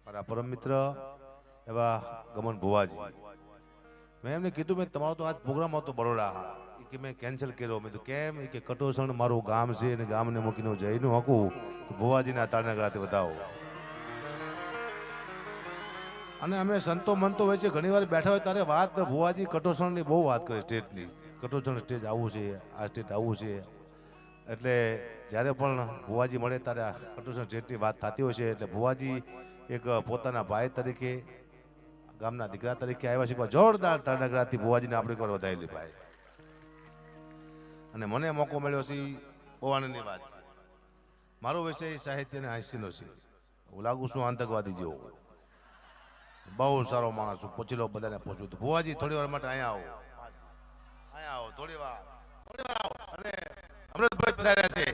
મારા પરમ મિત્ર એવા ગમન ભુવાજી, મેં એમને કીધું મેં તમારો તો આજ પ્રોગ્રામ હતો બરોડા, કે મેં કેન્સલ કર્યો. મેં તો કેમ કે કટોસણ મારું ગામ છે અને ગામને મૂકીને જઈનું હકું તો ભુવાજીના તારણા ગળાથી વધાવો. અને અમે સંતો મંતો હોય છે ઘણી વાર બેઠા હોય ત્યારે વાત ભુવાજી કટોસણની બહુ વાત કરે, સ્ટેજની. કટોસણ સ્ટેજ આવું છે, આ સ્ટેજ આવું છે. એટલે જ્યારે પણ ભુવાજી મળે ત્યારે કટોસણ સ્ટેજની વાત થતી હોય છે. એટલે ભુવાજી એક પોતાના ભાઈ તરીકે, ગામના દીકરા તરીકે આવ્યા છે. જોરદાર તારણાગળાથી ભુવાજીને આપણે એકવાર વધારેલી ભાઈ. અને મને મોકો મળ્યો છે બહુ આનંદની વાત છે. મારો વિષય સાહિત્ય અને હાસ્યનો છે. હું લાગુ છું આતંકવાદી જેવો, બહુ સારો માણસ છું. પૂછી લો બધાને પૂછું તો ભુવાજી થોડી વાર માટે અહીંયા આવો, અહીંયા આવો, થોડી વાર આવો. અને અમૃતભાઈ પધાર્યા છે,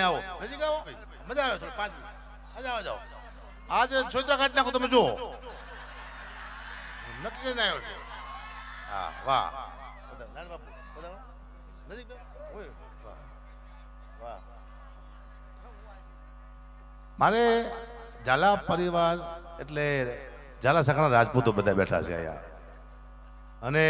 આવો, નજીક આવો, મજા આવે. થોડી 5 મિનિટ આવો, જાઓ. આજે છોતરા કાઢી નાખો, તમે જુઓ, નક્કી કરીને આવ્યો છે. હા, વાહ નાના બાપુ, નજીક વાહ. મારે ઝાલા પરિવાર એટલે ઝાલા શાખાના રાજપૂતો બધા બેઠા છે અહીંયા. અને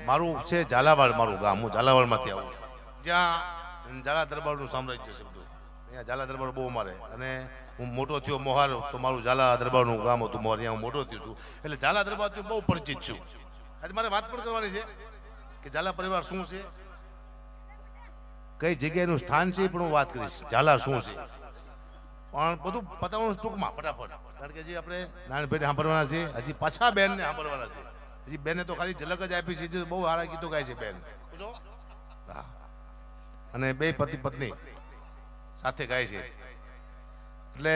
મારું છે ઝાલાવાડ, મારું ગામ. હું ઝાલાવાડમાંથી આવું છું, જ્યાં ઝાલા દરબારનું સામ્રાજ્ય છે બધું. અહીંયા ઝાલા દરબાર બહુ મારે. અને હું મોટો થયો મોહાર, તો મારું ઝાલા દરબારનું ગામ હતું મોહાર, અહીંયા હું મોટો થયો છું. એટલે ઝાલા દરબારથી બહુ પરિચિત છું. આજે મારે વાત પણ કરવાની છે કે ઝાલા પરિવાર શું છે, કઈ જગ્યાનું સ્થાન છે, પણ હું વાત કરીશ ઝાલા શું છે. પણ બધું પતાવવાનું ટૂંકમાં ફટાફટ, કારણ કે હજી આપણે નાનભાઈને સાંભળવાના છે, હજી પાછા બેનને સાંભળવાના છે. હજી બેને તો ખાલી ઝલક જ આપી છે, બહુ સારા ગીતો ગાય છે બેન. હા, અને બે પતિ પત્ની સાથે ગાય છે. એટલે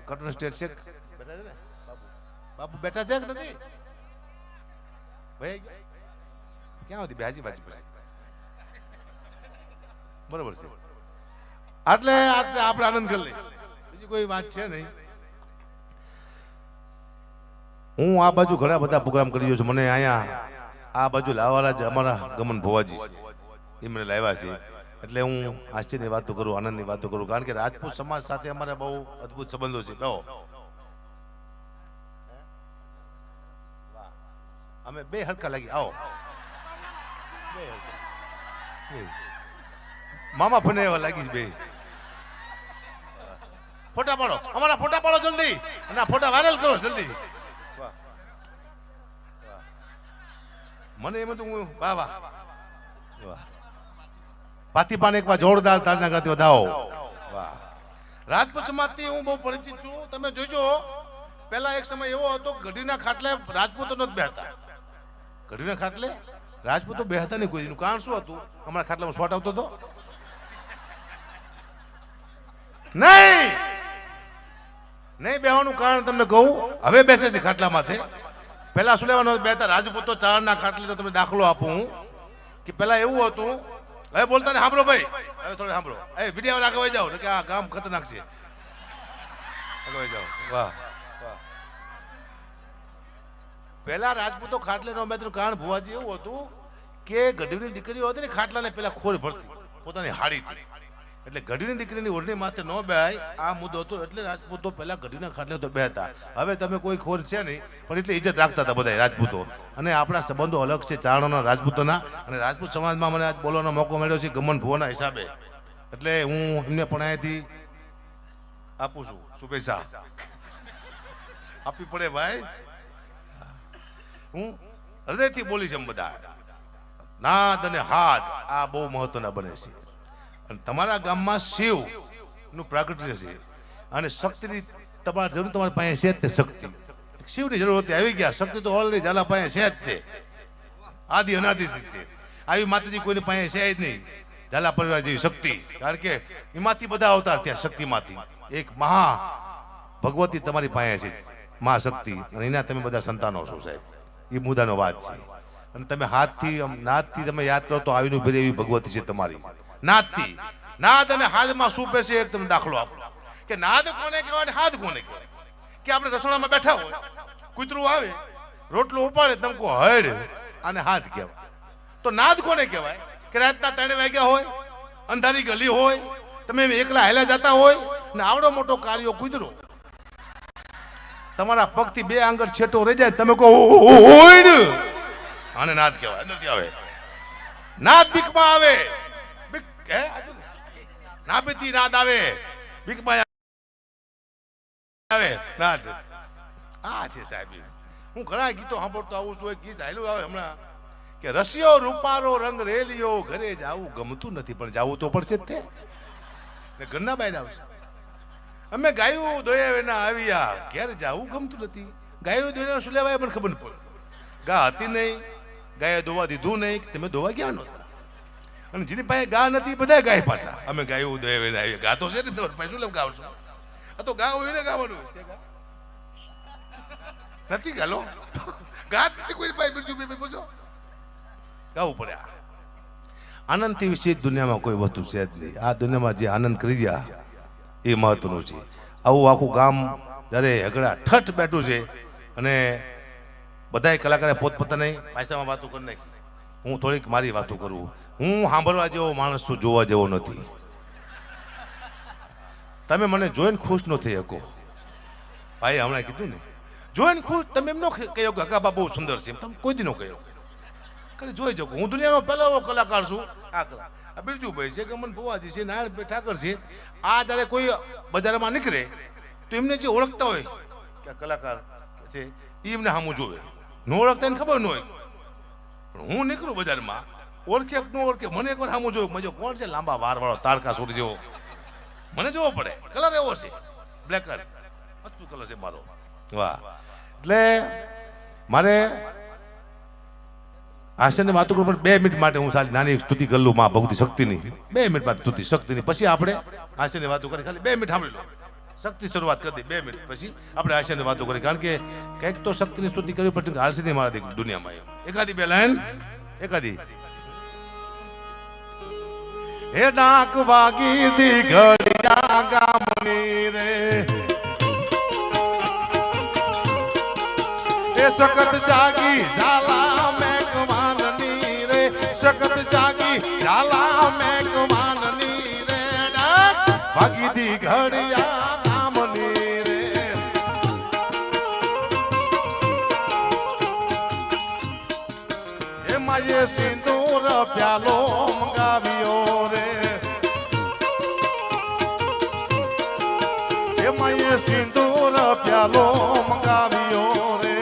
કટોન સ્ટેટ છે, બેઠા છે ને બાપુ, બેઠા છે કે નથી ભાઈ? ક્યાં હતી બેહાજી બાજી પછી? બરોબર છે. એટલે આપણે આનંદ કરી લઈએ, બીજી કોઈ વાત છે નહીં. હું આ બાજુ ઘણા બધા પ્રોગ્રામ કરી રહ્યો છું. મને અહીંયા આ બાજુ લાવવાના જ અમારા ગમન ભુવાજી એ મને લાવ્યા છે. એટલે હું આશ્ચર્યની વાતો કરું, આનંદની વાતો કરું, કારણ કે રાજપૂત સમાજ સાથે અમારા બહુ અદભુત સંબંધો છે. કહો, અમે બે હરકા લાગી. આવો, મામા ફને એવા લાગી બે. ફોટા પાડો, અમારા ફોટા પાડો જલ્દી, અને આ ફોટા વાયરલ કરો જલ્દી. મને એમ હતું, વાહ વાહ વાહ. પાતીપાન એકવાર જોરદાર તાળના ગળાથી વધાવો. વાહ. રાજપૂત સમાજથી હું બહુ પરિચિત છું. તમે જોજો, પહેલા એક સમય એવો હતો, ગઢીના ખાટલે રાજપૂતો નથી બેહતા. ગઢીના ખાટલે રાજપૂતો બેહતા નહીં કોઈ. કારણ શું હતું? અમારા ખાટલામાં શોટ આવતો હતો નહીં. નહીં બેહવાનું કારણ તમને કહું, હવે બેસે છે ખાટલા માથે. પહેલા શું લેવાનું બેહતા રાજપૂતો ચારના ખાટલે. તમે દાખલો આપું હું કે પહેલા એવું હતું. હવે બોલતા ને સાંભળો ભાઈ, હવે થોડું સાંભળો. એ વિડીયો આગળ જાઓ કે આ ગામ ખતરનાક છે. આગળ જાઓ. વાહ વાહ. પહેલા રાજપૂતો ખાટલે નો બેઠું કારણ ભુવાજી એવું હતું કે ગઢવીની દીકરીઓ હતી ને, ખાટલાને પેલા ખોર ભરતી પોતાની હાડી. એટલે ગઢવીની દીકરીની ઓઢણી માથે ન બેહાય, આ મુદ્દો હતો. એટલે રાજપૂતો પહેલા ગઢવીના ખાટલે તો બેહતા. હવે તમે કોઈ ખોર છે નહીં, પણ એટલે ઇજ્જત રાખતા હતા બધા રાજપૂતો. અને આપણા સંબંધો અલગ છે ચારણોના, રાજપૂતોના. અને રાજપૂત સમાજમાં મને આજ બોલવાનો મોકો મળ્યો છે ગમન ભુવાના હિસાબે. એટલે હું એમને પણ અહીંયાથી આપું છું શુભેચ્છા. આપવી પડે ભાઈ. હું હૃદયથી બોલીશ એમ બધા. નાદ અને હાથ આ બહુ મહત્વના બને છે. અને તમારા ગામમાં શિવ નું પ્રાગટ્ય છે, અને શક્તિની તમારે જરૂર તમારી પાસે છે જ. તે શક્તિ, શિવની જરૂર હતી, આવી ગયા. શક્તિ તો ઓલરેડી ઝાલા પાસે છે જ. તે આદિ અનાદિ આવી માતાજી કોઈની પાસે છે જ નહીં. ઝાલા પરિવાર જેવી શક્તિ, કારણ કે એમાંથી બધા અવતાર ત્યાં શક્તિમાંથી. એક મહા ભગવતી તમારી પાસે છે, મહાશક્તિ, અને એના તમે બધા સંતાનો છો સાહેબ. એ મુદ્દાનો વાત છે. અને તમે હાથથી નાદથી તમે યાદ કરો તો આવીને ઉભી એવી ભગવતી છે તમારી. નાદથી, નાદ અને હાથમાં શું પહેરશે એક તમે દાખલો આપો કે નાદ કોને કહેવાય ને હાથ કોને કહેવાય. કે આપણે રસોડામાં બેઠા હોય, કૂતરું આવે, રોટલો ઉપાડે, તમે કહો હડ, અને હાથ કહેવાય. તો નાદ કોને કહેવાય? કે રાતના 3 વાગ્યા હોય, અંધારી ગલી હોય, તમે એકલા હેલા જતા હોય ને આવડો મોટો કાર્યો કૂતરો તમારા પગથી 2 આંગળ છેટો રહી જાય તમે કહો ઓય ને આને નાદ કહેવાય નથી આવે નાદ બીકમાં આવે બીક હે નાભીથી નાદ આવે બીકમાં આવે નાદ આ છે સાહેબ હું ઘણા ગીતો સાંભળતો આવું છું એક ગીત હાલ્યું આવે હમણાં કે રસિયો રૂપારો રંગ રેલિયો ઘરે જાવું ગમતું નથી પણ જાવું તો પડશે જ તે ને ઘરના બહાર આવશે અમે ગાયું દોયા વિના આવ્યા ઘેર જાવું ગમતું નથી ગાયું દોયા શું લેવાય પણ ખબર ન પડે ગા હતી નહીં ગાયે દોવા દીધું નહીં તમે દોવા ગયા નહોતા અને જેની પાસે ગા નથી બધા ગાય પાછા અમે ગાયું દોયા વિના આવ્યા ગા તો છે ને તમારે શું લેવા ગાવશો આ તો ગા હોય ને ગાવાનું છે નથી ગાલો ગા નથી કોઈ પાસે બીજું બે પૂછો ગાવું પડે આનંદથી વિશે દુનિયામાં કોઈ વસ્તુ છે જ નહીં આ દુનિયામાં જે આનંદ કરી ગયા એ મહત્વનું છે આવું આખું ગામ જ્યારે હગડા ઠઠ બેઠું છે અને બધાય કલાકારે પોતપોતાની ભાષામાં વાતો કરી નાખી હું થોડીક મારી વાતો કરું હું સાંભળવા જેવો માણસ છું જોવા જેવો નથી તમે મને જોઈને ખુશ ન થઈ શકો ભાઈ હમણાં કીધું ને જોઈને ખુશ તમે એમ ન કહ્યો કે હકાબા બહુ સુંદર છે એમ તમે કોઈ દી ન કહ્યો ખાલી જોઈ શકો હું દુનિયાનો પહેલો કલાકાર છું આ બિરજુભાઈ છે ગમન ભુવાજી છે નારાયણભાઈ ઠાકર છે આ જ્યારે કોઈ બજારમાં નીકળે તો એમને જે ઓળખતા હોય કે કલાકાર છે એ એમને સામું જોવે ન ઓળખતા એને ખબર ન હોય પણ હું નીકળું બજારમાં ઓળખે ન ઓળખે મને એકવાર સામું જોયું મજો કોણ છે લાંબા વારવાળો તારકા સોરી જેવો મને જોવો પડે કલર એવો છે બ્લેક અચૂક કલર છે મારો વાહ એટલે મારે હાસ્યની વાતો કરું પણ 2 મિનિટ માટે હું સારી નાની સ્તુતિ કરી લઉં માં ભગવતી શક્તિની 2 મિનિટ બાદ સ્તુતિ શક્તિની પછી આપણે હાસ્યની વાતો કરી ખાલી 2 મિનિટ સાંભળી લો શક્તિ શરૂઆત કરી દે 2 મિનિટ પછી આપણે હાસ્યની વાતો કરી કારણ કે કંઈક તો શક્તિની સ્તુતિ કરવી પડે હાલશે નહીં મારા દીકરી દુનિયામાં એકાદી 2 લાઈન એકાદી હે ડાક વાગી દી ઘડિયા ગામની રે એ સખત જાગી ઝાલા મેઘવાનની રે સખત જાગી ઝાલા મેઘવાનની રે ભાગી દી ઘડિયા ગામની રે એ માયે સિંદૂર પ્યાલો મંગાવ્યો રે એ માયે સિંદૂર પ્યાલો મંગાવ્યો રે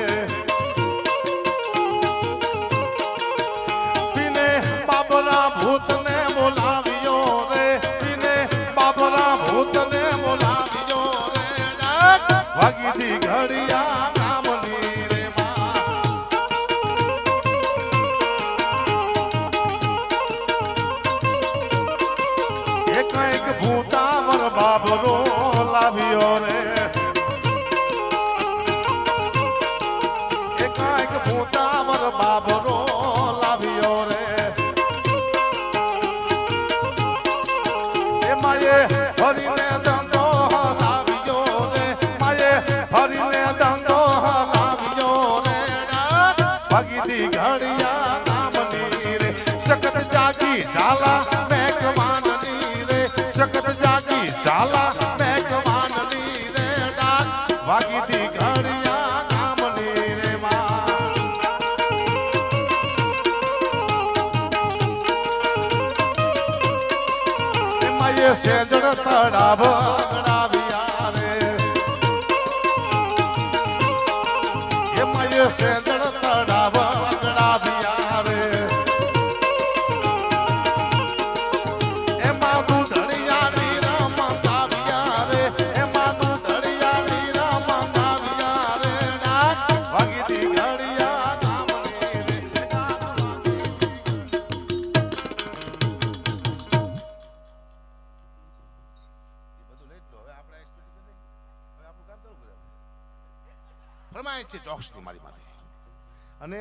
ભૂતને બોલાવ્યો રે પીને બાબરા ભૂતને બોલાવ્યો રે વાગી દી ઘડિયા ગામની રે એક એક ભૂતાવર બાબરો લાવ્યો રે એક એક ભૂતાવર બાબરો લાવ્યો રે હરીને દંડો હલાવ્યો રે માયે હરીને દંડો હલાવ્યો રે ભાગી દી ઘડિયા ગામની રે સખત જાગી ઝાલા મેઘવાનની રે સખત જાગી ઝાલા મેઘવાનની રે ભાગી દી ઘડિયા ગામની રે માયે સેજડ તળાવ ગણાવ્યા રે એ માયે સેજડ તળાવ ગણાવ્યા રે એમાં દૂધળિયા નીરા મંગાવ્યા રે એમાં દૂધળિયા નીરા મંગાવ્યા રે ભાગી દી ઘડિયા ગામની રે ફરમાય છે ચોક્સની મારી માટે અને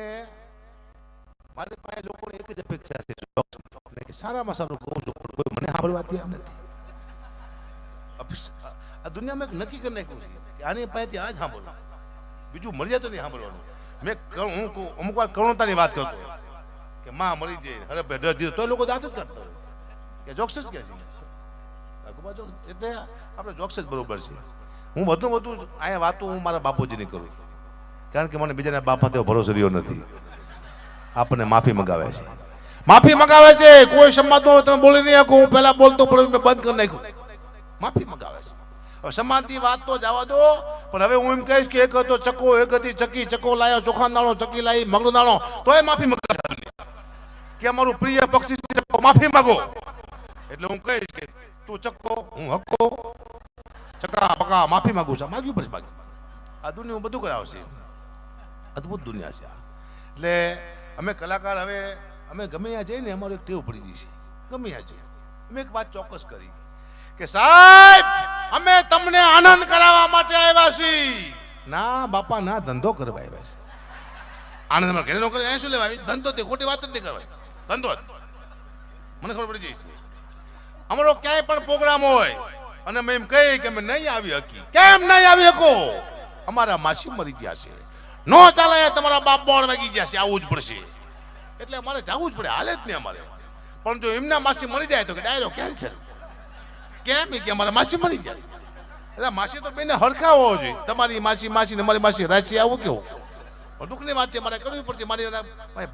મારી પાસે લોકોની એક જ અપેક્ષા છે કે સારામાં સારું કહું છું પણ કોઈ મને સાંભળવા તૈયાર નથી આ દુનિયામાં એક નક્કી કરી નાખ્યું છે કે આની પાસેથી આ જ સાંભળવું બીજું મળી તો નહીં સાંભળવાનું મેં હું અમુક વાર કરુણતાની વાત કરતો કે માં મળી જાય હરપ ડર દીધો તો લોકો દાંત જ કરતા હોય કે જોક્સ જ કે છે એટલે આપણે જોક્સ જ બરોબર છે હું વધુ અહીંયા વાતો હું મારા બાપુજીની કરું, કારણ કે મને બીજાના બાપા તેવો ભરોસો રહ્યો નથી. આપણને માફી મંગાવે છે, માફી મંગાવે છે. કોઈ સમાજમાં તમે બોલી નહીં શકો, હું પહેલા બોલતો પણ મેં બંધ કરી નાખ્યું. માફી મંગાવે છે. હવે સમાજની વાત તો જવા દો, પણ હવે હું એમ કહીશ કે એક હતો ચકો, એક હતી ચકી, ચકો લાયો ચોખા દાણો, ચકી લાવી મગનો દાણો, તો એ માફી મંગાવે કે અમારું પ્રિય પક્ષી છે, માફી માંગો. એટલે હું કહીશ કે તું ચક્કો, હું હક્કો, ચકા પકા માફી માંગુ છું. માગ્યું પછી માગ્યું. આ દુનિયા બધું કરાવશે, અદભુત દુનિયા છે આ. એટલે અમે કલાકાર હવે અમે ગમે ત્યાં જઈને અમારું એક ટેવ પડી ગઈ છે. ગમે ત્યાં જઈએ અમે એક વાત ચોક્કસ કરી કે સાહેબ અમે તમને આનંદ કરાવવા માટે આવ્યા છીએ. ના બાપા ના, ધંધો કરવા આવ્યા છે. આનંદ અમારે ઘરે નો કરે, અહીં શું લેવા આવી? ધંધો તે ખોટી વાત જ નહીં કરવાય, ધંધો જ. મને ખબર પડી જાય છે. અમારો ક્યાંય પણ પ્રોગ્રામ હોય અને અમે એમ કહી કે અમે નહીં આવી શકી. કેમ નહીં આવી શકો? અમારા માસી મરી ગયા છે, નો ચાલે, તમારા બાપ બોર વાગી ગયા છે, આવવું જ પડશે. એટલે અમારે જવું જ પડે, હાલે જ નહીં અમારે. પણ જો એમના માસી મરી જાય તો કે ડાયરો કેન્સલ. કેમ કે અમારા માસી મરી ગયા છે. એટલે માસી તો બેને હરખા હોવો જોઈએ. તમારી માસી ને મારી માસી રાશિ આવું કેવું? પણ દુઃખની વાત છે, મારે કરવી પડશે. મારી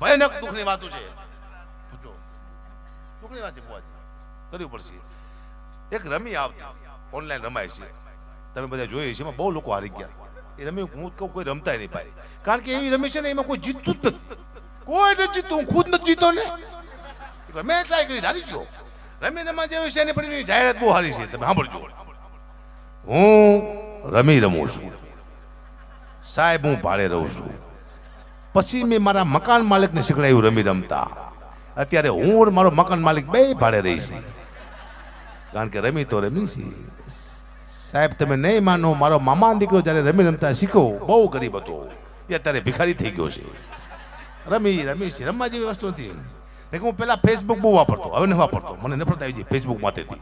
ભયાનક દુઃખની વાતો છે, દુઃખની વાત છે, કરવી પડશે. એક રમી આવતી ઓનલાઈન રમાય છે, તમે બધા જોઈ છે, એમાં બહુ લોકો હારી ગયા. એ રમી હું કહું કોઈ રમતા નહીં પાય, કારણ કે એવી રમી છે ને એમાં કોઈ જીતતું જ નથી. કોઈ નથી જીતતું, હું ખુદ નથી જીતો ને. મેં ટ્રાય કરી, હારી ગયો. રમી રમવા જેવી છે ને, પણ એની જાહેરાત બહુ હારી છે. તમે સાંભળજો, હું રમી રમું છું સાહેબ, હું ભાડે રહું છું. પછી મેં મારા મકાન માલિકને શીખડાયું રમી રમતા. અત્યારે હું મારો મકાન માલિક બે ભાડે રહી છે, કારણ કે રમી તો રમી છે. સાહેબ તમે નહીં માનો, મારો મામા દીકરો જ્યારે રમી રમતા શીખ્યો, બહુ ગરીબ હતો, એ અત્યારે ભિખારી થઈ ગયો છે. રમી છે, રમવા જેવી વસ્તુ નથી. હું પેલા ફેસબુક બહુ વાપરતો, હવે નથી વાપરતો. મને નફરત આવી ગઈ ફેસબુક માંથી.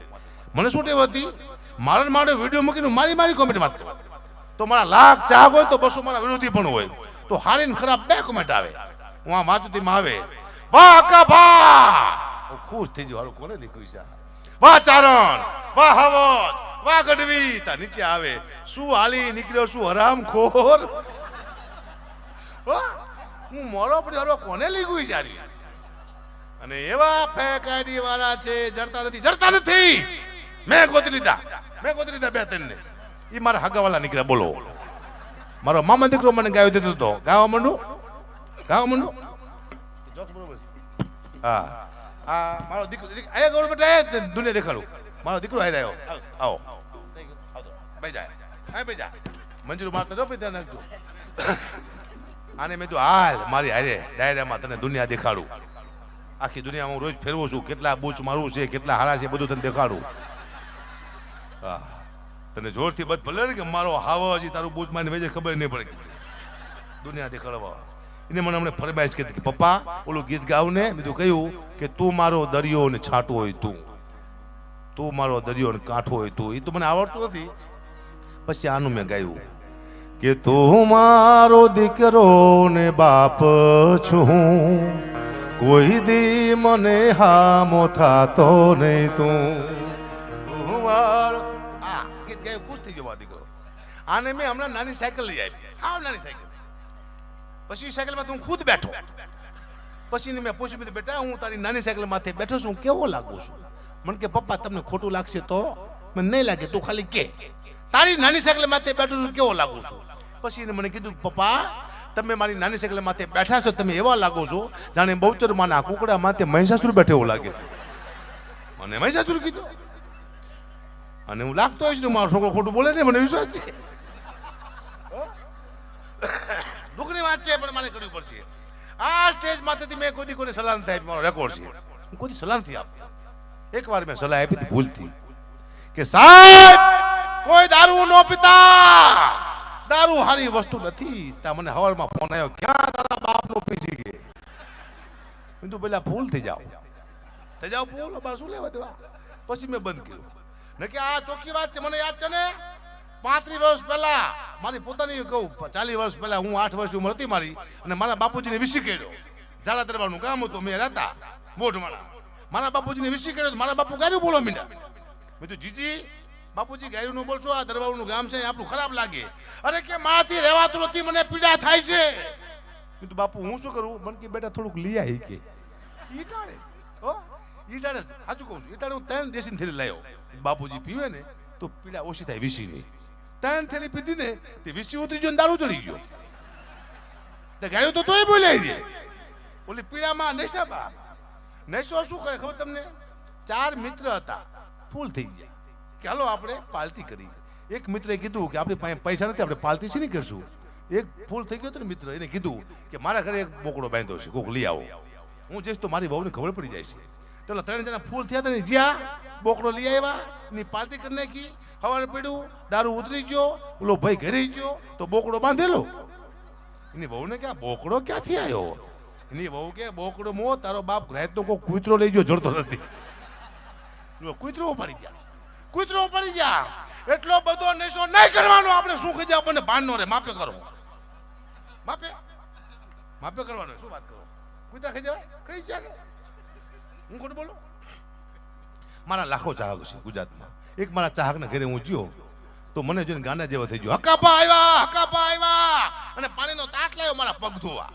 મને શું ટેવ હતી, મારા માટે વિડીયો મૂકીને મારી કોમેન્ટ વાંચતો. તો મારા લાખ ચાહક હોય તો 200 મારા વિરોધી પણ હોય, તો હારી ને ખરાબ 2 કોમેન્ટ આવે. હું આ વાંચું આવે, વાહ કભા, ખુશ થઈ ગયો. કોને નીકળી છે? વાહ ચારણ, વાહ હવજ, વાહ ગઢવી. તા નીચે આવે, શું હાલી નીકળ્યો, શું હરામ ખોર. હું મોરો પડી હરો કોને લીધું છે? અને એવા ફેક આઈડી વાળા છે, જડતા નથી. મેં ગોતી લીધા 2-3 ને. એ મારા હગાવાલા નીકળ્યા. બોલો, મારો મામા દીકરો મને ગાયો દીધો હતો, ગાવા માંડું. હા, આ મારો દીકરો આયા ગોળ બેટા, દુનિયા દેખાડું. મારો દીકરો આવી રહ્યો, આવો ભાઈ જા મંજૂર મારતા જો ધ્યાન રાખજો. આને મેં તો હાલ મારી હારે ડાયરામાં તને દુનિયા દેખાડું. આખી દુનિયામાં હું રોજ ફેરવું છું, કેટલા બૂચ મારું છે, કેટલા હારા છે, બધું તને દેખાડું. હા, તને જોરથી બધ ભલે ને કે મારો હાવ હજી તારું બૂચ મારીને વેજે ખબર નહીં પડે. દુનિયા દેખાડવા એને મને હમણાં ફરમાઈશ કે પપ્પા ઓલું ગીત ગાવ ને. બીજું કહ્યું કે તું મારો દરિયો ને છાંટો હોય તું મારો દરિયો ને કાંઠો હોય તું. એ તો મને આવડતું નથી. પછી આનું મેં ગાયું કે તું મારો દીકરો ને બાપ છું, કોઈ દી મને હામો થાતો નહીં તું મારો. આ ગીત ગાયું, ખુશ થઈ ગયો મારો દીકરો. આને મેં હમણાં નાની સાયકલ લઈ આવી, આવ નાની સાયકલ. પછી સાયકલમાં હું ખુદ બેઠો. પછી મેં પૂછ્યું, બેટા હું તારી નાની સાયકલ માથે બેઠો છું, કેવો લાગુ છું? મને કે પપ્પા તમને ખોટું લાગશે તો? મને નહીં લાગે, તું ખાલી કે તારી નાની સાયકલ માથે બેઠો છું કેવો લાગુ છું? પછી મને કીધું પપ્પા તમે મારી નાની સાયકલ માથે બેઠા છો, તમે એવા લાગો છો જાણે બહુચર માના કુકડા માથે મહિષાસુર બેઠો એવું લાગે છે. મને મહિષાસુર કીધું, અને હું લાગતો હોય છે મારો છોકરો ખોટું બોલે ને, મને વિશ્વાસ છે. દુઃખની વાત છે, પણ મારે કરવી પડશે. આ સ્ટેજ માંથી મેં કોઈ કોઈને સલાહ નથી આપી, મારો રેકોર્ડ છે. હું કોઈ સલાહ નથી આપતો. એકવાર મેં સલાહ આપી ભૂલથી કે સાહેબ કોઈ દારૂ ન પીતા, દારૂ હારી વસ્તુ નથી. તા મને હવારમાં ફોન આવ્યો, ક્યાં તારા બાપ નો પીસી ગયે. કીધું પેલા ફૂલ થઈ જાઓ ફૂલ, અમારે શું લેવા દેવા. પછી મેં બંધ કર્યું. ને કે આ ચોખ્ખી વાત છે, મને યાદ છે ને 35 વર્ષ પહેલા મારી પોતાની કહું, 40 વર્ષ પહેલા હું 8 વર્ષની ઉંમર હતી મારી, અને મારા બાપુજીને વિસી કર્યો. ઝાલા દરબારનું કામ હતું, મેં રહેતા મોઢમાળા. મારા બાપુજીને વિસી કર્યો, મારા બાપુ ગાયું બોલો મીંડા. મેં તો જીજી બાપુજી ગાયું નું બોલશો, આ દરબારનું ગામ છે આપણું ખરાબ લાગે. અરે કે મારાથી રહેવાતું નથી, મને પીડા થાય છે. કીધું બાપુ હું શું કરું? મને કે બેટા થોડુંક લઈ આવી કે ઈટાડે. હો ઈટાડે સાચું કહું છું, ઈટાડે હું 3 દેશી થેલી લાવ્યો. બાપુજી પીવે ને તો પીડા ઓછી થાય વિસીની. 3 થેલી પીધી ને તે વિસી ઉતરી ગયો, દારૂ ચડી ગયો. તે ગાયું તો તોય બોલાઈ દે. ઓલી પીડામાં નશામાં નશો શું કરે ખબર તમને? 4 મિત્ર હતા, ફૂલ થઈ ગયા કે હાલો આપણે પાર્ટી કરી. એક મિત્રે કીધું કે આપણી પાસે પૈસા નથી, આપણે પાર્ટી છે નહીં કરશું. એક ફૂલ થઈ ગયો હતો ને મિત્ર, એને કીધું કે મારા ઘરે એક બોકડો બાંધ્યો છે, કોક લઈ આવો. હું જઈશ તો મારી વહુને ખબર પડી જાય છે. તો 3 જણા ફૂલ થયા હતા ને, જ્યાં બોકડો લઈ આવ્યા ની પાર્ટી કરી નાખી. સવારે પડ્યું, દારૂ ઉતરી ગયો, ઓલો ભાઈ ઘરે ગયો તો બોકડો બાંધેલો. એની વહુને કે બોકડો ક્યાંથી આવ્યો? એની વહુ કે બોકડો મો તારો બાપ રાત તો કોઈ કૂતરો લઈ ગયો, જડતો નથી. કૂતરો ઉપાડી ગયા, કૂતરો ઉપાડી ગયા. એટલો બધો નશો નહીં કરવાનો. આપણે શું કહી જાય આપણને ભાન નો રે. માપે કરો, માપે માપે કરવાનો. શું વાત કરો? કૂતરા ખાઈ જાય કઈ જાય? હું ખોટું બોલું? મારા લાખો ચાહક છે ગુજરાતમાં. એક મારા ચાહકના ઘરે હું ગયો તો મને જોઈને ગાંડા જેવો થઈ ગયો. હકાપા આવ્યા, હકાપા આવ્યા, અને પાણીનો તાટ લાવ્યો મારા પગ ધોવા.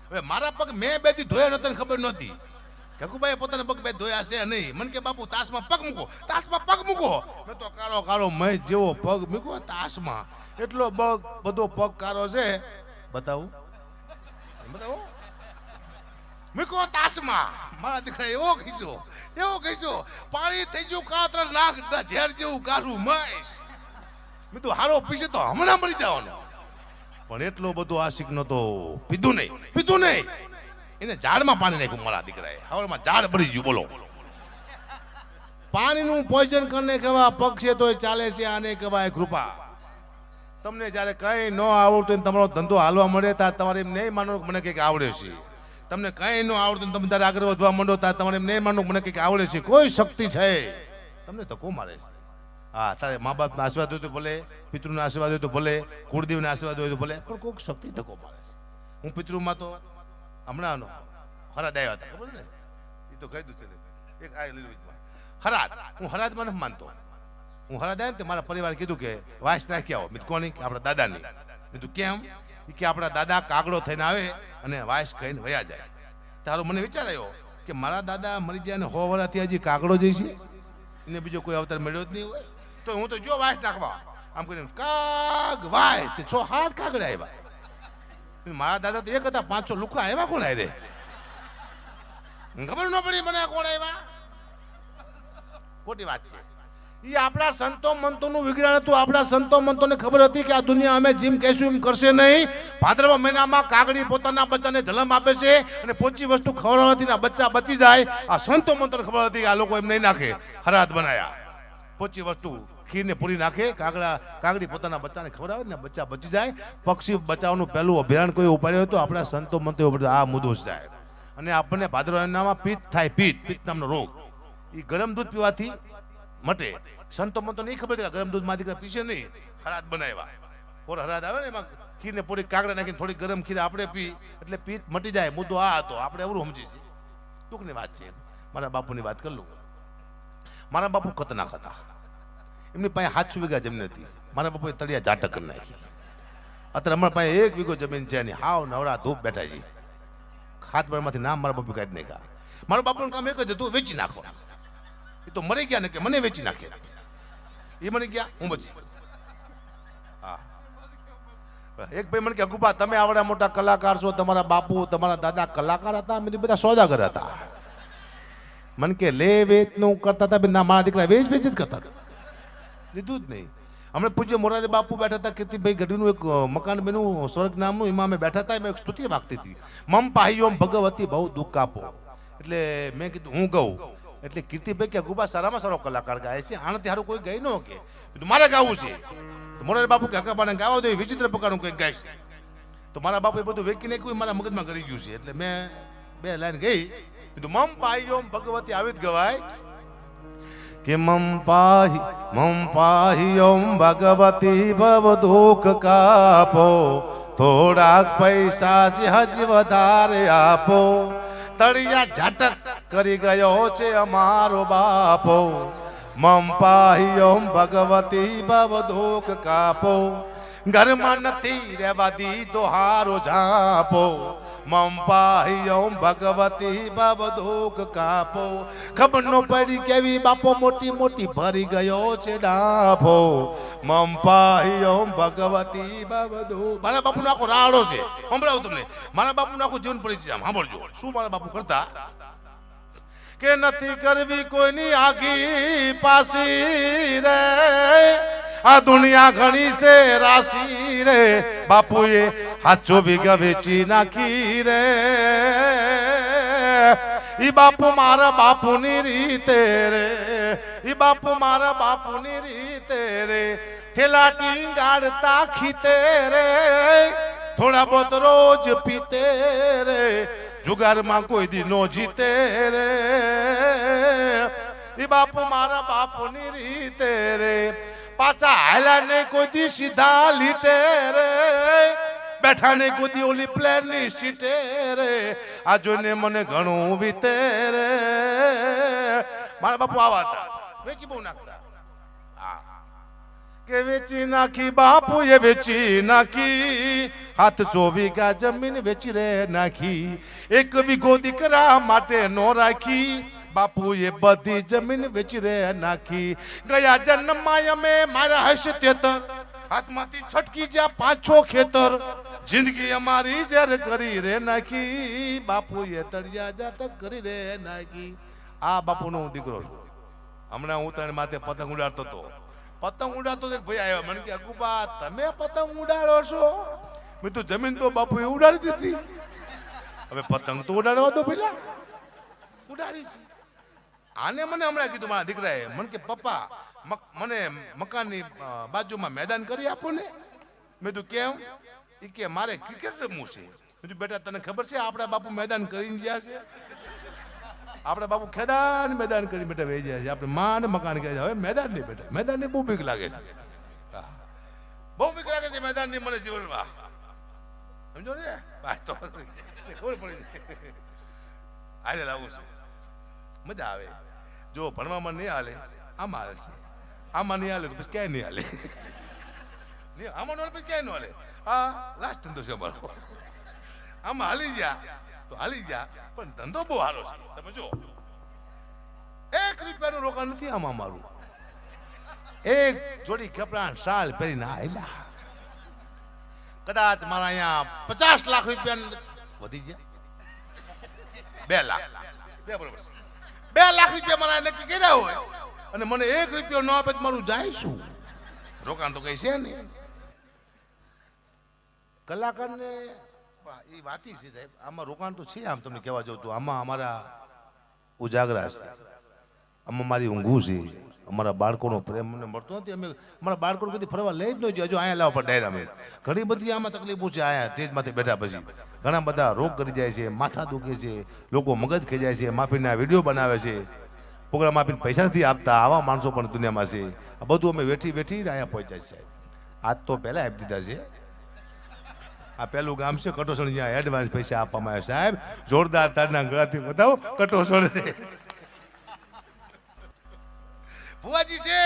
હવે મારા પગ મેં 2 દી ધોયા નતા, ખબર નહોતી. કકુભાઈ પોતાના પગ 2 ધોયા છે નહીં. મને કે બાપુ તાસમાં પગ મૂકો, તાસમાં પગ મૂકો. મેં તો કાળો કાળો મય જેવો પગ મૂકો તાસમાં. એટલો બધો પગ કાળો છે. બતાવું બતાવું મૂકો તાસમાં. મારા દીકરા એવો ખીચો, એવો ખીચો, પાણી થઈ ગયું કાતર નાક ઝેર જેવું કાઢું મય. મેં તો હારો પીશે તો હમણાં મરી જવાનો. પણ એટલો બધો આશિક નતો. પીધું નહીં, પીધું નહીં. એને ઝાડમાં પાણી નાખ્યું મારા દીકરાએ. હવારમાં ઝાડ ભરી ગયું. બોલો, પાણીનું પોઈઝન કરીને કહેવા પગ છે તો ચાલે છે, આને કહેવાય કૃપા. તમને જ્યારે કઈ ન આવડતું, તમારો ધંધો હાલવા મળે ત્યારે તમારે એમ નહીં માનો મને કંઈક આવડે છે. તમને કઈ ન આવડતું, તમે ત્યારે આગળ વધવા માંડો ત્યારે તમારે એમ નહીં માનો મને કંઈક આવડે છે. કોઈ શક્તિ છે તમને ધક્કો મારે છે. હા, તારે મા બાપના આશીર્વાદ હોય તો ભલે, પિતૃના આશીર્વાદ હોય તો ભલે, કુળદેવના આશીર્વાદ હોય તો ભલે, પણ કોઈક શક્તિ ધક્કો મારે છે. હું પિતૃમાં તો હમણાં હરાદ આવ્યા હતા, ખબર ને? એ તો કહી દઉં છે એક આ લીલું હરાદ. હું હરાદમાં નથી માનતો. હું હરાદ આવ્યા ને મારા પરિવાર કીધું કે વાસ રાખી આવો. મેં કોની? આપણા દાદાની. મેં તું કેમ? કે આપણા દાદા કાગડો થઈને આવે અને વાસ ખાઈને વયા જાય. તારો મને વિચાર આવ્યો કે મારા દાદા મરી જાય ને 100 વર્ષથી હજી કાગડો જઈ છે, એને બીજો કોઈ અવતાર મળ્યો જ નહીં હોય. તો હું તો જો વાસ નાખવા આમ કરીને કાગ વાય 6-7 કાગડા આવ્યા. મારા દાદા તો એક હતા, 500 લુખા આવ્યા. કોણ આવે રે? ખબર ન પડી મને કોણ આવ્યા. ખોટી વાત છે. એ આપણા સંતો મંતોનું વિજ્ઞાન હતું. આપણા સંતો મંતોને ખબર હતી કે આ દુનિયા અમે જેમ કહેશું એમ કરશે નહીં. ભાદરવા મહિનામાં કાગડી પોતાના બચ્ચાને જન્મ આપે છે અને પોચી વસ્તુ ખવડાવવાથી બચ્ચા બચી જાય. આ સંતો મંતોને ખબર હતી કે આ લોકો એમ નહીં નાખે. હરાદ બનાયા, પોચી વસ્તુ ખીરને પૂરી નાખે. કાગડી પોતાના બચ્ચાને ખવડાવે ને બચ્ચા બચી જાય. પક્ષી બચાવનું પહેલું અભિયાન કોઈ ઉપાડ્યું હતું આપણા સંતો મંતો આ મુદ્દો જાય. અને આપણને ભાદરવા મહિનામાં પિત્ત થાય. પિત્ત નામનો રોગ. એ ગરમ દૂધ પીવાથી મટે. સંતો મંતો નહીં ખબર છે કે ગરમ દૂધ માંથી પીશે નહીં. હરાદ બનાવ્યા. ઓર હરાદ આવે ને એમાં ખીરને પૂરી કાગડા નાખીને થોડી ગરમ ખીર આપણે પી એટલે પિત્ત મટી જાય. મુદ્દો આ હતો. આપણે એવું સમજીશું. દુઃખની વાત છે. મારા બાપુની વાત કરી લઉં. મારા બાપુ ખતરનાક હતા. એમની પાસે 700 વીઘા જમીન હતી. મારા બાપુએ તળિયા જાટક કરી નાખી. અત્યારે અમારા પાસે 1 વીઘો જમીન છે એની. હાવ નવરા ધૂપ બેઠા છે. ખાતબળમાંથી નામ મારા બાપુ કાઢી નાખ્યા. મારા બાપુનું કામ એક જ હતું, વેચી નાખો. એ તો મરી ગયા ને કે મને વેચી નાખે. એ મરી ગયા, હું બચી. હા, એક ભાઈ મને કે અગુબા તમે આવડા મોટા કલાકાર છો, તમારા બાપુ તમારા દાદા કલાકાર હતા? મેં બધા સોદાગર હતા. મને કે લે વેચ નું કરતા હતા. ના, મારા દીકરા વેચ વેચ જ કરતા હતા. લીધું જ નહીં. હમણાં પૂજ્ય મોરારી બાપુ બેઠા હતા. કીર્તિભાઈ ગઢવીનું એક મકાન બન્યું સ્વર્ગ નામનું. એમાં અમે બેઠા હતા. એમાં એક સ્તુતિ વાગતી હતી. મમ પાહ્યોમ ભગવતી બહુ દુઃખ આપો. એટલે મેં કીધું હું ગઉં. એટલે કીર્તિભાઈ કે ગુબા સારામાં સારો કલાકાર ગાય છે, આનાથી સારું કોઈ ગાય ન કે. મારે ગાવું છે. મોરારી બાપુ કે હકાબાને ગાવા દે, વિચિત્ર પ્રકારનું કંઈક ગાય છે. તો મારા બાપુ એ બધું વેકી નાખ્યું, મારા મગજમાં કરી ગયું છે. એટલે મેં 2 લાઈન ગઈ. કીધું મમ પાહ્યોમ ભગવતી આવી જ ગવાય કે મમ પાહ્યોમ ભગવતી ભવ દુઃખ કાપો, થોડાક પૈસા હજી વધારે આપો. તળિયા ઝાટક કરી ગયો છે અમારો બાપો, મમ પાહ્યમ ભગવતી ભવદોક કાપો ઘરમાં નથી રહેવા દીધો હારો ઝાપો મમ પાહ્યમ ભગવતી ભવદોક કાપો ખબર ન પડી કેવી બાપો મોટી મોટી ભરી ગયો છે ડાભો મમ પાહ્યમ ભગવતી ભવદો મારા બાપુનો આખો રાડો છે સંભળાવું તમને મારા બાપુનો આખું જીવન પરિચય સાંભળજો શું મારા બાપુ કરતા કે નથી કરવી કોઈની આગી પાસી રે આ દુનિયા ઘણી છે રાશી રે બાપુએ હાચો વીઘા વેચી નાખી રે ઈ બાપુ મારા બાપુની રીતે રે ઈ બાપુ મારા બાપુની રીતે રે ઠેલા ટીંગાડતા ખીતે રે થોડા બહોત રોજ પીતે રે જુગારમાં કોઈ દી નો જીતે રે ઈ બાપુ મારા બાપુની રીતે રે પાછા હાલા ને કોઈ દી સીધા લીટે રે બેઠા ને કોઈ દી ઓલી પ્લેન ની સીટે રે આ જોઈને મને ઘણું વીતે રે મારા બાપુ આવા હતા વેચી બહુ નાખતા કે વેચી નાખી બાપુ એ વેચી નાખી હાથ 100 વીઘા જમીન વેચી રે નાખી એક વીઘો દીકરા માટે નો રાખી બાપુ એ બધી જમીન વેચી રે નાખી ગયા જન્મમાં અમે મારા હશે 73 હાથમાંથી છટકી જ્યાં 5-6 ખેતર જિંદગી અમારી જર કરી રે નાખી બાપુ એ તળિયા જાટક કરી રે નાખી આ બાપુનો હું દીકરો છું હમણાં હું તને માથે પતંગ ઉડાડતો હતો પતંગ ઉડાડતો એક ભાઈ આવ્યો મને કે અકુબા તમે પતંગ ઉડાડો છો મેં તો જમીન તો બાપુએ ઉડાડી દીધી હવે પતંગ તો ઉડાડવા દો પેલા ઉડાડી છે આને મને હમણાં કીધું મારા દીકરાએ મને કે પપ્પા મને મકાનની બાજુમાં મેદાન કરી આપો ને મેં તું કેમ એ કે મારે ક્રિકેટ રમવું છે મેં બેટા તને ખબર છે આપણા બાપુ મેદાન કરીને ગયા છે આપણે બાપુ ખેદાન મેદાન કરી બેટા વહી જાય છે આપણે માં મકાન કહે છે હવે મેદાન નહીં બેટા મેદાનની બહુ બીક લાગે છે બહુ બીક લાગે છે મેદાનની મને જીવનમાં સમજો ને તો ખબર પડી હાલે લાવું છું મજા આવે જો ભણવામાં નહીં હાલે આમાં હાલે છે આમાં નહીં હાલે તો પછી ક્યાંય નહીં હાલે આમાં નો પછી ક્યાંય ન હાલે આ લાસ્ટ ધંધો છે અમારો આમાં હાલી જા તો હાલી જા પણ ધંધો બહુ સારો છે તમે જો 1 રૂપિયાનું રોકાણ નથી આમાં મારું એક જોડી કપડા શાલ પહેરીને આયલા કદાચ મારા અહીંયા 50 લાખ રૂપિયા વધી ગયા 2 લાખ બે બરોબર 2 લાખ રૂપિયા મારા નક્કી કર્યા હોય અને મને 1 રૂપિયો ન આપે તો મારું જાય શું રોકાણ તો કઈ છે નહીં કલાકારને એ વાતી છે સાહેબ આમાં રોકાણ તો છે આમ તમને કહેવા જાઉં તો આમાં અમારા ઉજાગરા છે આમાં મારી ઊંઘું છે અમારા બાળકોનો પ્રેમ મને મળતો નથી અમે અમારા બાળકો કદી ફરવા લઈ જ ન જોઈએ હજુ અહીંયા લાવવા પર ડાયરામાં ઘણી બધી આમાં તકલીફો છે આયા સ્ટેજમાંથી બેઠા પછી ઘણા બધા રોગ કરી જાય છે માથા દુખે છે લોકો મગજ ખાઈ જાય છે માફીના વિડીયો બનાવે છે પ્રોગ્રામ આપીને પૈસા નથી આપતા આવા માણસો પણ દુનિયામાં છે આ બધું અમે વેઠી અહીંયા પહોંચ્યા છે આજ તો પહેલાં આપી દીધા છે આ પહેલું ગામ છે કટોસણ જ્યાં એડવાન્સ પૈસા આપવામાં આવે સાહેબ જોરદાર તારના ગળાથી બતાવો કટોસણ છે ભુવાજી છે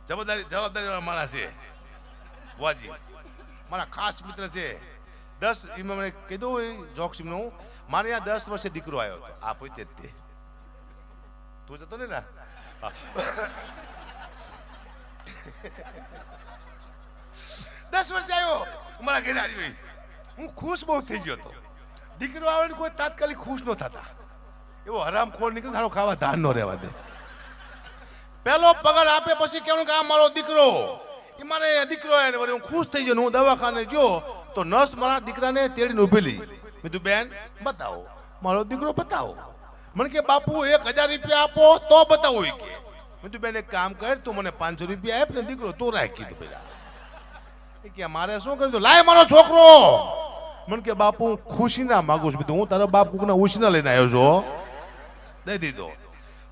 જવાબદારી માણસ છે ભુવાજી મારા ખાસ મિત્ર છે 10 મને કીધું જોક્સિમનું મારે ત્યાં 10 વર્ષે દીકરો આવ્યો હતો આ પોતે જ તે તું જતો ને ના 10 વર્ષે આવ્યો મારા ઘરે આવી હું ખુશ બહુ થઈ ગયો હતો દીકરો આવે ને કોઈ તાત્કાલિક ખુશ ન થતા એવો હરામખોર નીકળે સારો ખાવા ધાન ન રહેવા દે પહેલો પગાર આપે પછી કેવું કે આ મારો દીકરો એ મારે દીકરો એને હું ખુશ થઈ ગયો હું દવાખાને જો તો નર્સ મારા દીકરાને તેડીને ઊભી મેં તું બેન બતાવો મારો દીકરો બતાવો મને કે બાપુ 1000 રૂપિયા આપો તો બતાવું કે મેં તું બેન એક કામ કર તું મને 500 રૂપિયા આપ ને દીકરો તું રાખ કીધું પેલા કે મારે શું કરી દઉં લાય મારો છોકરો મને કે બાપુ ખુશી ના માગું છું હું તારો બાપ કોકના ઉછીના લઈને આવ્યો છું દઈ દીધો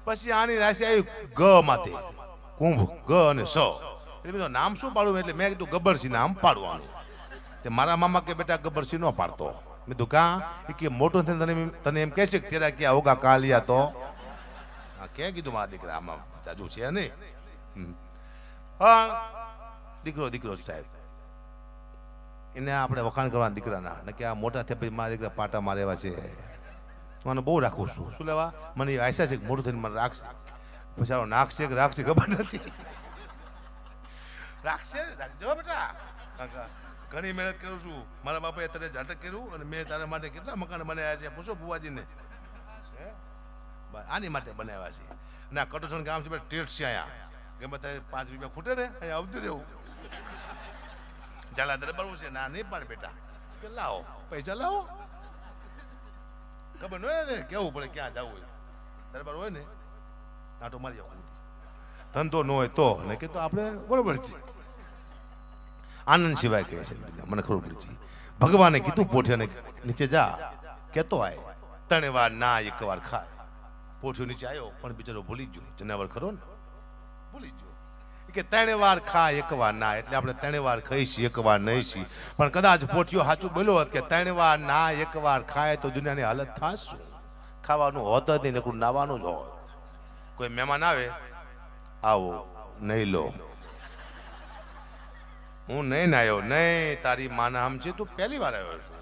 પછી આની રાશિ આવી ગ માથે કુંભ ગ અને સ એટલે બધું નામ શું પાડવું એટલે મેં કીધું ગબ્બરસિંહ નામ પાડવાનું તે મારા મામા કે બેટા ગબ્બરસિંહ ન પાડતો મેં કીધું કાં કે મોટો થઈને તને એમ કહે છે કે તેરા ક્યાં હોગા કાલિયા તો ક્યાં કીધું મારા દીકરા આમાં જાજુ છે નહીં. હા દીકરો દીકરો સાહેબ એને આપણે વખાણ કરવાના દીકરાના ને કે આ મોટા થયા પછી મારા દીકરા પાટા મારે એવા છે. મને બહુ રાખું છું. શું લેવા મને આશા છે કે મોટું થઈને મને રાખશે. પછી નાખશે કે રાખશે ખબર નથી. રાખશે રાખજો બેટા. કાકા ઘણી મહેનત કરું છું. મારા બાપાએ તને ઝાટક કર્યું અને મેં તારા માટે કેટલા મકાન બનાવ્યા છે પૂછો બુવાજીને. આની માટે બનાવ્યા છે. ના કટોસણ ગામ છે ટેટ છે અહીંયા. ગમે તારે 5 રૂપિયા ખૂટે ને અહીંયા આવતું રહેવું. ચાલા તારે બનવું છે. ના નહીં પણ બેટા કે લાવો પૈસા લાવો. ખબર ન હોય ને કેવું પડે ક્યાં જવું હોય. દરબાર હોય ને આટો મારી જવું. ધંધો ન હોય તો ને કે તો આપણે બરોબર છે. આનંદ સિવાય કહે છે મને ખબર પડી છે. ભગવાને કીધું પોઠિયાને નીચે જા કેતો આય 3 વાર ના 1 વાર ખાય. પોઠિયો નીચે આવ્યો પણ બિચારો ભૂલી ગયો. જનાવર ખરો ને ભૂલી ગયો કે 3 વાર ખા 1 વાર ના. એટલે આપણે 3 વાર ખાઈશી 1 વાર નહીં છી. પણ કદાચ પોઠિયો સાચું બોલ્યો હોત કે 3 વાર ના 1 વાર ખાય તો દુનિયાની હાલત થાશે. ખાવાનું હોત જ નહીં નકરું નાવાનું જ હોય. કોઈ મહેમાન આવે આવો નહીં લો હું નહીં નાયો નહીં તારી માના આમ છે તું પહેલી વાર આવ્યો છું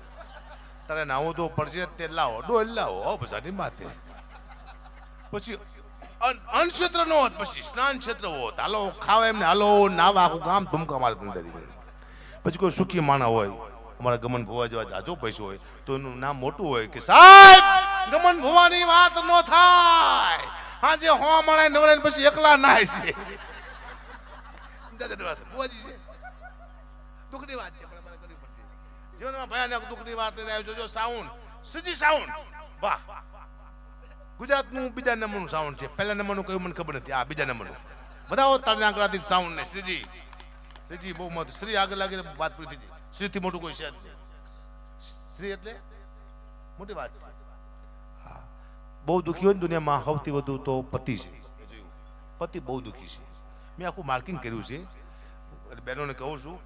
તારે નાવું તો પડશે તે લાવો ડોલ લાવો બધાની માથે. પછી અન્નક્ષેત્ર નો હોત પછી સ્નાન ક્ષેત્ર હોત. હાલો ખાવા એમને હાલો નાવા આખું ગામ ધુમકા મારે અંદર. પછી કોઈ સુખી માણા હોય અમારા ગમન ભુવા જેવા જાજો પૈસો હોય તો એનું નામ મોટું હોય કે સાહેબ ગમન ભુવાની વાત ન થાય. હા જે હો માણા નવરાઈને પછી એકલા નાય છે. ભુવાજી છે દુઃખની વાત છે પણ મને કરવી પડશે. જીવનમાં ભયાનક દુઃખની વાત લઈને આવ્યો જો સાઉન્ડ સીજી સાઉન્ડ. વાહ ગુજરાતનું બીજા નંબરનું સાઉન્ડ છે. પહેલા નંબરનું કયું મને ખબર નથી. આ બીજા નંબરનું બધા તારી આંકડાથી સાઉન્ડ ને શ્રીજી શ્રીજી બહુ મત શ્રી આગળ લાગીને વાત પૂરી થઈ. શ્રીથી મોટું કોઈ છે જ નહીં. શ્રી એટલે મોટી વાત છે. હા બહુ દુઃખી હોય ને દુનિયામાં સૌથી વધુ તો પતિ છે. પતિ બહુ દુઃખી છે. મેં આખું માર્કિંગ કર્યું છે. બહેનોને કહું છું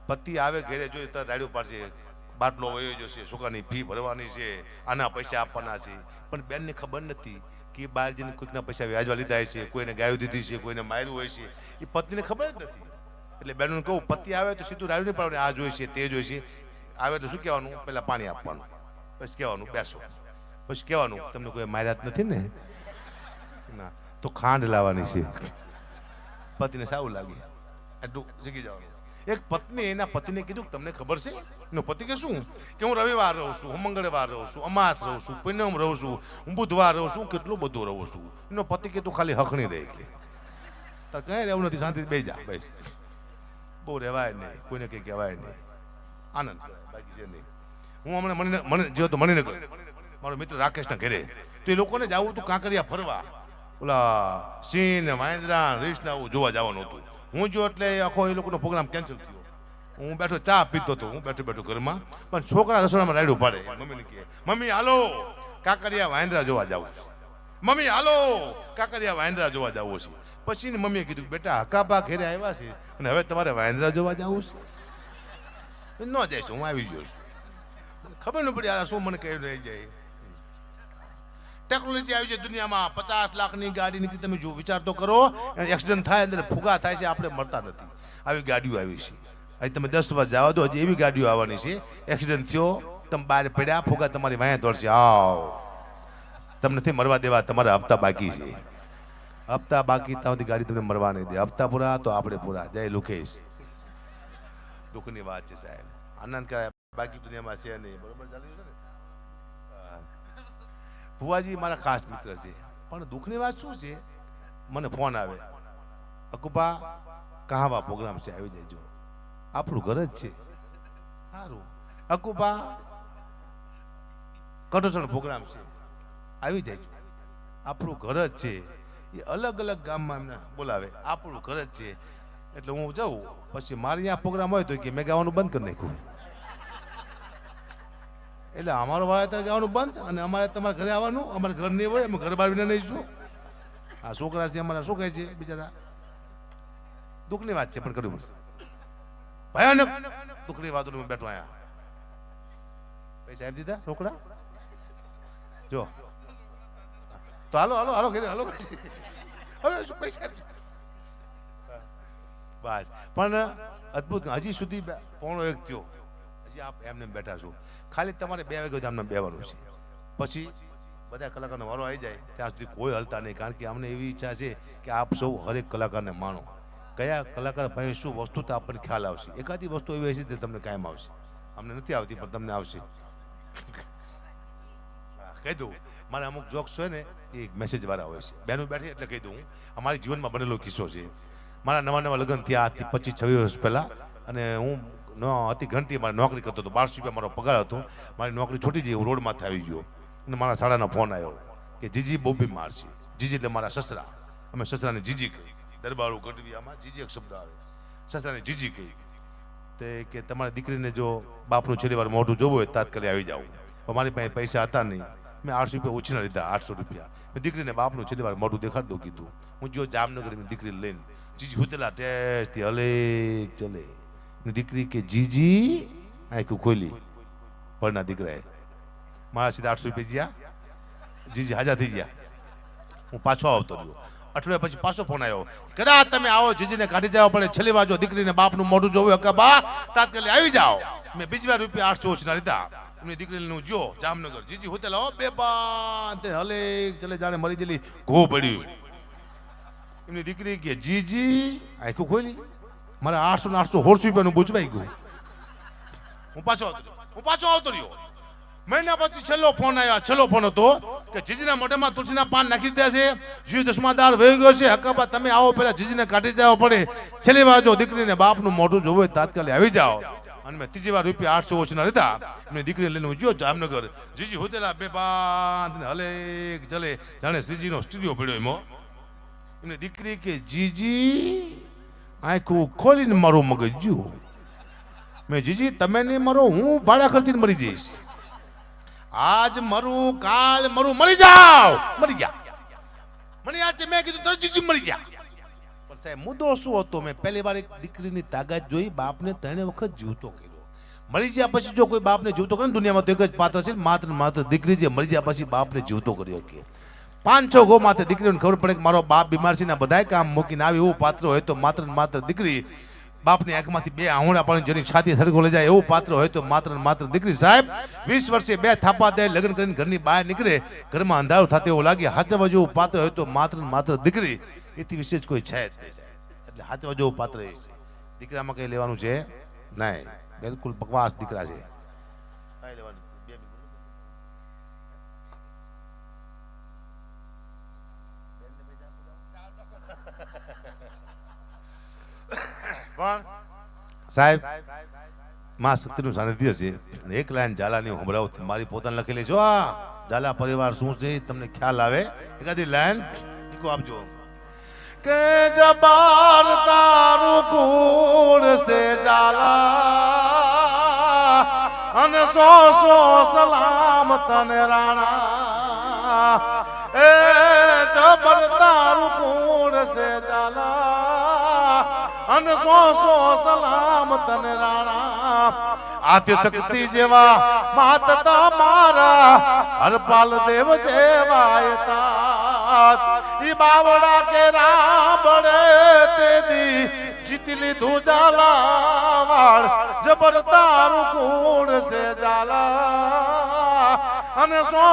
પતિ આવે ઘરે જોઈએ તો રાડ્યું પાડશે બાટલો વયો જશે છોકરાની ફી ભરવાની છે આના પૈસા આપવાના છે. પણ બેનને ખબર નથી કે બહાર જઈને કોઈકના પૈસા વ્યાજવા લીધા છે કોઈને ગાયો દીધી છે કોઈને માર્યું હોય છે એ પત્નીને ખબર જ નથી. એટલે બહેનોને કહું પતિ આવે તો સીધું રાડ્યું નહીં પાડવાનું આ જોઈશે તે જોઈશે. આવે તો શું કહેવાનું પહેલાં પાણી આપવાનું પછી કહેવાનું બેસો પછી કહેવાનું તમને કોઈ માર્યા જ નથી ને ના તો ખાંડ લાવવાની છે. પતિને સારું લાગે એટલું શીખી જવાનું. એક પત્ની એના પતિને કીધું તમને ખબર છે એનો પતિ કે શું કે હું રવિવાર રહું છું હું મંગળવાર રહું છું અમાસ રહું છું પૂનમ રહું છું હું બુધવાર રહું છું કેટલું બધું રહું છું. એનો પતિ કે તું ખાલી હખણી રહે કે તાર કઈ રહેવું નથી શાંતિથી બેસી જા બસ. બહુ રહેવાય નહીં કોઈને કંઈ કહેવાય નહીં આનંદ બાકી છે નહીં. હું હમણાં મને જો તો મણીનગર મારો મિત્ર રાકેશના ઘરે તો એ લોકોને જવું તું કાંકરિયા ફરવા ઓલા સિંહ ને વાંદરા રીછના જોવા જવાનું હતું. હું જો એટલે આખો એ લોકોનો પ્રોગ્રામ કેન્સલ થયો. હું બેઠો ચા પીતો હતો હું બેઠો બેઠો ઘરમાં પણ છોકરા રસોડામાં રાડ્યું પાડે. મમ્મીને કહે મમ્મી હાલો કાંકરિયા વાંદરા જોવા જવું છે. મમ્મી હાલો કાંકરિયા વાંદરા જોવા જવું છે. પછી મમ્મીએ કીધું બેટા હકાબા ઘેરે આવ્યા છે અને હવે તમારે વાંદરા જોવા જવું છે. ન જઈશ હું આવી ગયો છું. ખબર ન પડી યાર શું મને કહી રહી જાય. ટેકનોલોજી આવી છે દુનિયામાં 50 લાખની ગાડીની તમે જો વિચાર તો કરો એક્સિડન્ટ થાય અંદર ફુગા થાય છે આપણે મળતા નથી. આવી ગાડીઓ આવી છે. અહીં તમે 10 વાર જવા દો હજી એવી ગાડીઓ આવવાની છે. એક્સિડન્ટ થયો તમે બહાર પડ્યા ફુગા તમારી વાંહે દોડશે આવ તમને નથી મરવા દેવા. તમારા હપ્તા બાકી છે. હપ્તા બાકી ત્યાંથી ગાડી તમને મરવા નહીં દે. હપ્તા પૂરા તો આપણે પૂરા. જય લુકેશ. દુઃખની વાત છે સાહેબ. આનંદ કરાય બાકી દુનિયામાં છે નહીં. બરોબર ચાલ્યું છે ને. ભુવાજી મારા ખાસ મિત્ર છે પણ દુઃખની વાત શું છે મને ફોન આવે અકુબા કહાવા પ્રોગ્રામ છે આવી જજો આપણું ઘર જ છે. સારું અકુબા કટોસણ પ્રોગ્રામ છે આવી જજો આપણું ઘર જ છે. એ અલગ અલગ ગામમાં એમને બોલાવે આપણું ઘર જ છે. એટલે હું જાઉં પછી મારે ત્યાં પ્રોગ્રામ હોય તો કે મેં ગાવાનું બંધ કરી નાખ્યું. એટલે અમારો વાળા ત્યાં ગાવાનું બંધ અને અમારે તમારા ઘરે આવવાનું. અમારે ઘર નહીં હોય અમે ઘર બાળવીને નહીં છું. આ છોકરા છે અમારા શું કહે છે બિચારા. દુઃખની વાત છે પણ કરવું પડશે. ભયાનક દુઃખની વાતો મેં બેઠો અહીંયા. પૈસા આપી દીધા રોકડા જો તો હાલો હાલો હાલો ઘરે હાલો હવે શું પૈસા બસ પણ અદભુત હજી સુધી 1:45 થયો હજી આપ એમને બેઠા છો ખાલી તમારે 2 વાગે આમને બેવાનું છે પછી બધા કલાકારનો વારો આવી જાય ત્યાં સુધી કોઈ હલતા નહીં કારણ કે અમને એવી ઈચ્છા છે કે આપ સૌ હરેક કલાકારને માણો કયા કલાકાર ભાઈ શું વસ્તુ તો આપણને ખ્યાલ આવશે એકાદી વસ્તુ એવી હશે તે તમને કાયમ આવશે અમને નથી આવતી પણ તમને આવશે કહી દઉં મારે અમુક જોક્સ હોય ને એ મેસેજ વાળા હોય છે બેનું બેઠી એટલે કહી દઉં અમારી જીવનમાં બનેલો કિસ્સો છે મારા નવા લગ્ન થયા આજથી 25-26 વર્ષ પહેલાં અને હું અતિ ઘંટી મારી નોકરી કરતો હતો 1200 રૂપિયા મારો પગાર હતો મારી નોકરી છૂટી જઈ હું રોડમાંથી આવી ગયો અને મારા શાળાનો ફોન આવ્યો કે જીજી બહુ બીમાર છે જીજી એટલે મારા સસરા અમે સસરાને જીજી કહી દરબારો ગઢવિયામાં જીજી એક શબ્દ આવે સસરાને જીજી કહી તે કે તમારી દીકરીને જો બાપનું છેલ્લી વાર મોઢું જોવું હોય તાત્કાલિક આવી જાવ પણ મારી પાસે પૈસા હતા નહીં મેં 800 રૂપિયા ઉછીના લીધા 800 રૂપિયા મેં દીકરીને બાપનું છેલ્લી વાર મોઢું દેખાડ દઉં કીધું હું જો જામનગર મેં દીકરી લઈને જીજી હુતેલા ટેસ્ટથી હલે ચલે દીકરી કે જીજી આંખું ખોલી પરના દીકરાએ મારા સીધા 800 રૂપિયા ગયા જીજી હાજર થઈ ગયા હું પાછો આવતો રહ્યો અઠવાડિયા પછી પાછો ફોન આવ્યો કદાચ તમે આવો જીજીને કાઢી જવા પડે છેલ્લી વાર જો દીકરીને બાપનું મોઢું જોવું કે બા તાત્કાલિક આવી જાઓ મેં બીજી વાર રૂપિયા 800 ઓછના લીધા એમની દીકરીને હું જો જામનગર જીજી હોતેલા બે બાંધ હલે ચલે જાણે મરી ગયેલી ઘો પડ્યું એમની દીકરી કે જીજી આંખું ખોલી મારા 800 રૂપિયાનું બુચવાઈ ગયું હું પાછો આવતો રહ્યો મહિના પછી છેલ્લો ફોન હતો કે જીજીના મોઢામાં તુલસીના પાન નાખી દીધા છે જીવ દસમાદાર વહી ગયો છે હકાબા તમે આવો પેલા જીજીને કાઢી જવા પડે છેલ્લી વાર જો દીકરીને બાપનું મોઢું જોવું તાત્કાલિક આવી જાઓ અને મેં ત્રીજી વાર રૂપિયા 800 ઓછના લીધા એમની દીકરી લઈને હું ગયો જામનગર જીજી હોતેલા બે બાંધ હલે ચલે જાણે શ્રીજીનો સ્ટુડિયો પડ્યો એમાં એમની દીકરી કે જીજી આંખું ખોલીને મારું મગજ જુઓ મેં જીજી તમે નહીં મરો હું ભાડા ખર્ચીને મરી જઈશ આજ મરું કાલ મરું મરી જાવ મરી ગયા મને યાદ છે મેં કીધું તરત જીજી મરી ગયા પણ સાહેબ મુદ્દો શું હતો મેં પહેલી વાર એક દીકરીની તાકાત જોઈ બાપને 3 વખત જીવતો કર્યો મરી ગયા પછી જો કોઈ બાપને જીવતો કરે ને દુનિયામાં તો એક જ પાત્ર છે માત્ર દીકરી જે મરી ગયા પછી બાપને જીવતો કર્યો કે 5-6 ગો માથે દીકરીને ખબર પડે કે મારો બાપ બીમાર છે ને બધાય કામ મૂકીને આવી એવું પાત્ર હોય તો માત્ર દીકરી બાપની આંખમાંથી 2 આંગળા પાણી જેની છાતી થડકો લઈ જાય એવું પાત્ર હોય તો માત્ર દીકરી સાહેબ 20 વર્ષે 2 થાપા દે લગ્ન કરીને ઘરની બહાર નીકળે ઘરમાં અંધારું થતું એવું લાગે હાચવા જેવું પાત્ર હોય તો માત્ર દીકરી એથી વિશેષ કોઈ છે જ નહીં સાહેબ એટલે હાચવા જેવું પાત્ર એ છે દીકરામાં કઈ લેવાનું છે નહીં બિલકુલ બકવાસ દીકરા છે કઈ લેવાનું સાહેબ માં શક્તિનું સાનિધ્ય છે એક લાઈન ઝાલાની સંભળાવું મારી પોતાને લખેલી છે ઝાલા પરિવાર શું છે તમને ખ્યાલ આવે એકાદી લાઈન આપજો કે જબાર તારું કુળ સે ઝાલા અને સો સલામ તને રાણા એ જબર તારું કુળ સે ઝાલા અને સો સલામ તને રાણા આદ્ય શક્તિ જેવા માત તમારા હરપાલ દેવ જેવા ઈ બાવડા કે રાબડે તેદી જીતી લીધું ઝાલાવાડ જબર તારું કુળ સે ઝાલા અને સો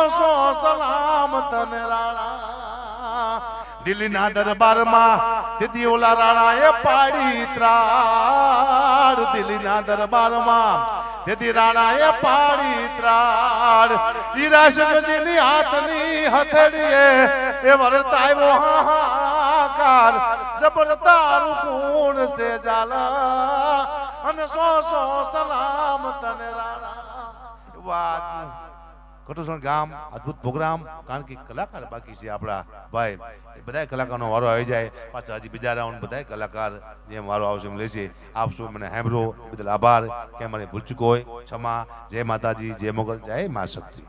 સલામ તને રાણા દિલ્હીના દરબારમાં દીદી ઓલા રાણાએ પાડી ત્રાડ દિલ્હીના દરબારમાં દીદી રાણાએ પાડી ત્રાડ ઈરાશકજીની હાથની હથેળીએ એ વર્તાવ્યો હાહાકાર જબર તારું કુળ સે ઝાલા અને સો સલામ તને રાણા વાત કટોસણ ગામ અદ્ભુત પ્રોગ્રામ કારણ કે કલાકાર બાકી છે આપણા ભાઈ બધા કલાકારનો વારો આવી જાય પાછા હજી બીજા રાઉન્ડ બધા કલાકાર જેમ વારો આવશે એમ લેશે આપશો મને સાંભળો બદલ આભાર કે મને ભૂલ ચૂકો હોય ક્ષમા જય માતાજી જય મોગલ જય મા શક્તિ